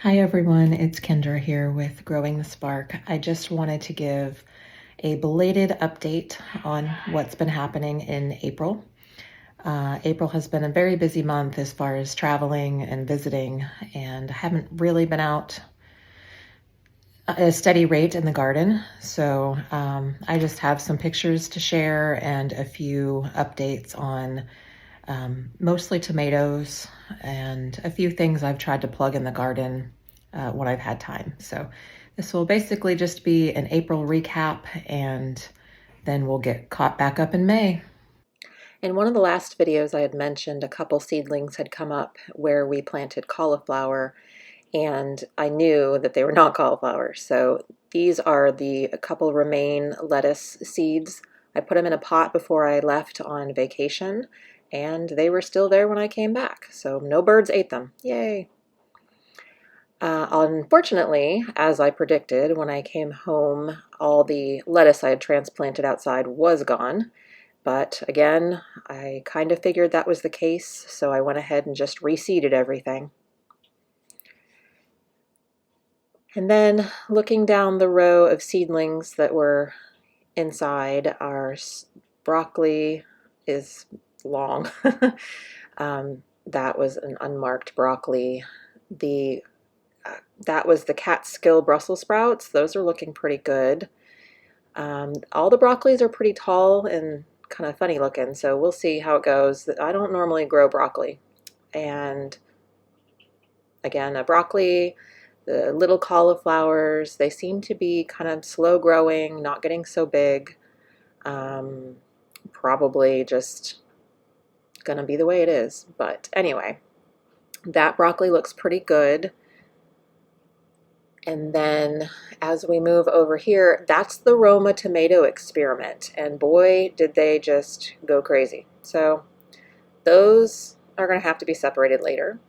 Hi everyone, it's Kendra here with Growing the Spark. I just wanted to give a belated update on what's been happening in April. April has been a very busy month as far as traveling and visiting, and I haven't really been out at a steady rate in the garden. So I just have some pictures to share and a few updates on mostly tomatoes and a few things I've tried to plug in the garden when I've had time. So this will basically just be an April recap, and then we'll get caught back up in May. In one of the last videos I had mentioned a couple seedlings had come up where we planted cauliflower, and I knew that they were not cauliflower. So these are the a couple romaine lettuce seeds. I put them in a pot before I left on vacation, and they were still there when I came back. So no birds ate them. Yay! Unfortunately, as I predicted, when I came home, all the lettuce I had transplanted outside was gone. But again, I kind of figured that was the case, so I went ahead and just reseeded everything. And then looking down the row of seedlings that were inside, our broccoli is long. That was an unmarked broccoli. That was the Catskill Brussels sprouts. Those are looking pretty good. All the broccolis are pretty tall and kind of funny looking, so we'll see how it goes. I don't normally grow broccoli. And again, a broccoli, the little cauliflowers, they seem to be kind of slow growing, not getting so big. Probably just gonna be the way it is. But anyway, that broccoli looks pretty good. And then as we move over here, that's the Roma tomato experiment. And boy, did they just go crazy. So those are going to have to be separated later.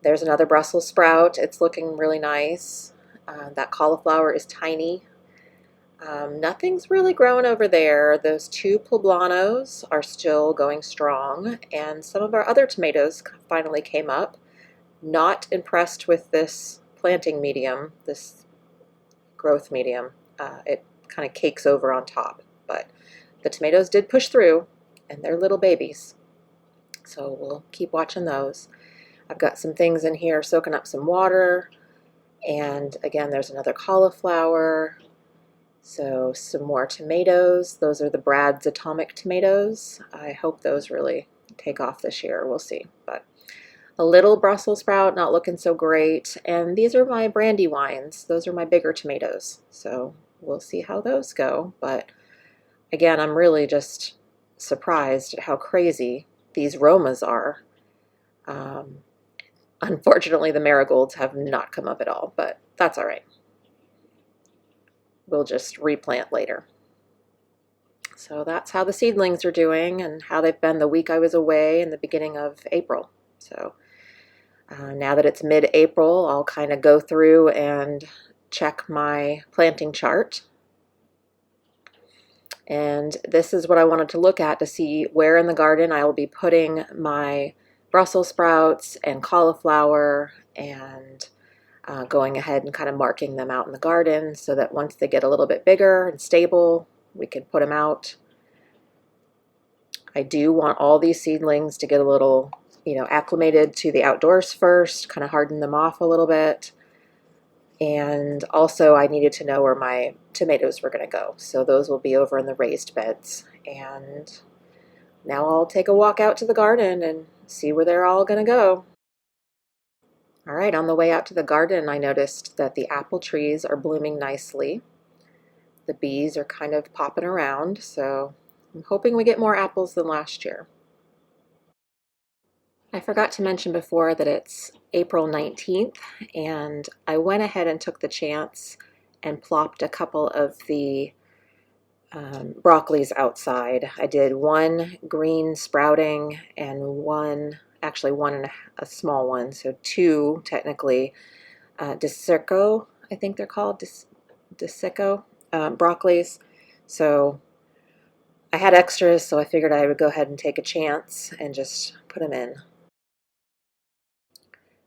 There's another Brussels sprout. It's looking really nice. That cauliflower is tiny. Nothing's really growing over there. Those two poblanos are still going strong. And some of our other tomatoes finally came up. Not impressed with this planting medium, this growth medium. It kind of cakes over on top, but the tomatoes did push through, and they're little babies. So we'll keep watching those. I've got some things in here soaking up some water, and again, there's another cauliflower. So some more tomatoes. Those are the Brad's Atomic tomatoes. I hope those really take off this year. We'll see, but a little Brussels sprout, not looking so great. And these are my Brandywines. Those are my bigger tomatoes. So we'll see how those go. But again, I'm really just surprised at how crazy these Romas are. Unfortunately, the marigolds have not come up at all, but that's all right. We'll just replant later. So that's how the seedlings are doing and how they've been the week I was away in the beginning of April. So now that it's mid-April, I'll kind of go through and check my planting chart. And this is what I wanted to look at to see where in the garden I will be putting my Brussels sprouts and cauliflower, and going ahead and kind of marking them out in the garden so that once they get a little bit bigger and stable, we can put them out. I do want all these seedlings to get a little, acclimated to the outdoors first, kind of harden them off a little bit. And also I needed to know where my tomatoes were going to go. So those will be over in the raised beds. And now I'll take a walk out to the garden and see where they're all going to go. All right, on the way out to the garden, I noticed that the apple trees are blooming nicely. The bees are kind of popping around, so I'm hoping we get more apples than last year. I forgot to mention before that it's April 19th, and I went ahead and took the chance and plopped a couple of the broccolis outside. I did one green sprouting and one and a small one, so two technically, Desico, I think they're called, Desico broccolis. So I had extras, so I figured I would go ahead and take a chance and just put them in.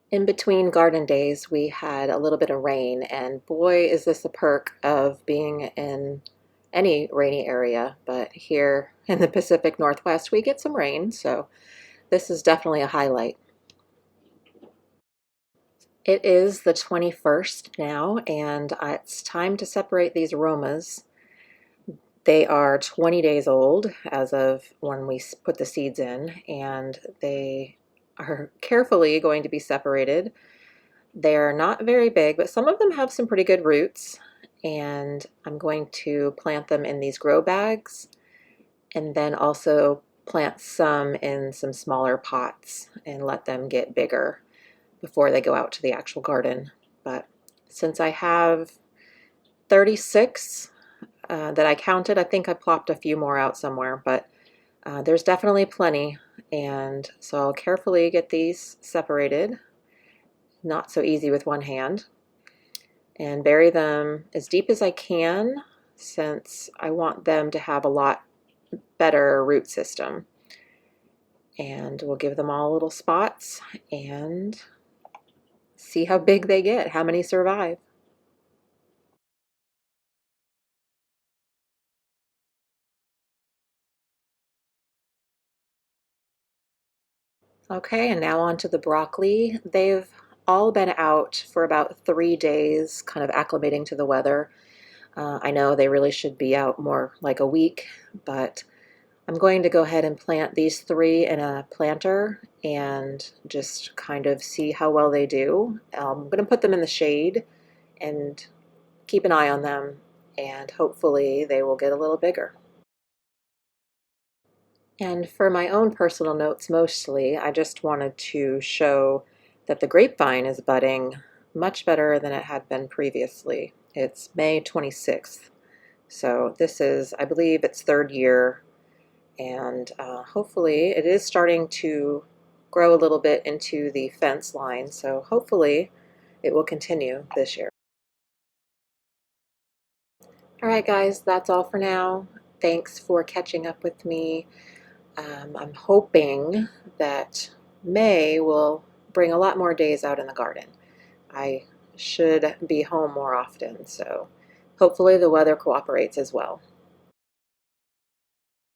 In between garden days, we had a little bit of rain, and boy, is this a perk of being in any rainy area. But here in the Pacific Northwest, we get some rain, so this is definitely a highlight. It is the 21st now, and it's time to separate these Romas. They are 20 days old as of when we put the seeds in, and they are carefully going to be separated. They're not very big, but some of them have some pretty good roots, and I'm going to plant them in these grow bags and then also plant some in some smaller pots and let them get bigger before they go out to the actual garden. But since I have 36 that I counted, I think I plopped a few more out somewhere, but there's definitely plenty, and so I'll carefully get these separated. Not so easy with one hand, and bury them as deep as I can since I want them to have a lot better root system. And we'll give them all little spots and see how big they get, how many survive. Okay, and now on to the broccoli. They've all been out for about 3 days, kind of acclimating to the weather. I know they really should be out more like a week, but I'm going to go ahead and plant these three in a planter and just kind of see how well they do. I'm going to put them in the shade and keep an eye on them, and hopefully they will get a little bigger. And for my own personal notes mostly, I just wanted to show that the grapevine is budding much better than it had been previously. It's May 26th, so this is, I believe, its third year, and hopefully it is starting to grow a little bit into the fence line, so hopefully it will continue this year. All right, guys, that's all for now. Thanks for catching up with me. I'm hoping that May will bring a lot more days out in the garden. I should be home more often, so hopefully the weather cooperates as well.